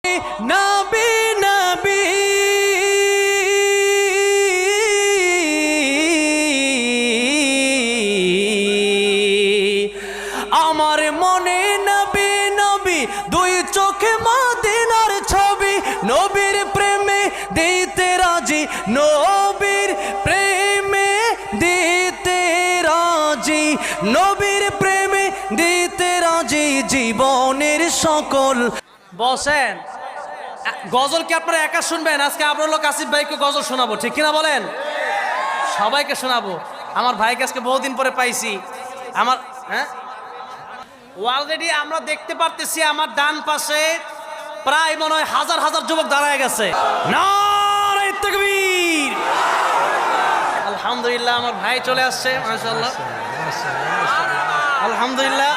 নবী নবী আমার মনে নবী নবী দুই চোখে মদিনার ছবি নবীর প্রেমে দিতে রাজি নবীর প্রেমে দিতে রাজি নবীর প্রেমে দিতে রাজি জীবনের সকল। বসেন, গজল কি আপনারা একা শুনবেন? আজকে আপনার লোক আসিফ ভাইকে গজল শোনাবো, ঠিক কিনা বলেন? সবাইকে শোনাবো। আমার ভাইকে আজকে বহুদিন পরে পাইছি। আমার অলরেডি আমরা দেখতে পারতেছি আমার ডান পাশে প্রায় মনে হয় হাজার হাজার যুবক দাঁড়ায় গেছে। নারে তাকবীর! আলহামদুলিল্লাহ, আমার ভাই চলে আসছে, মাশাআল্লাহ, আলহামদুলিল্লাহ।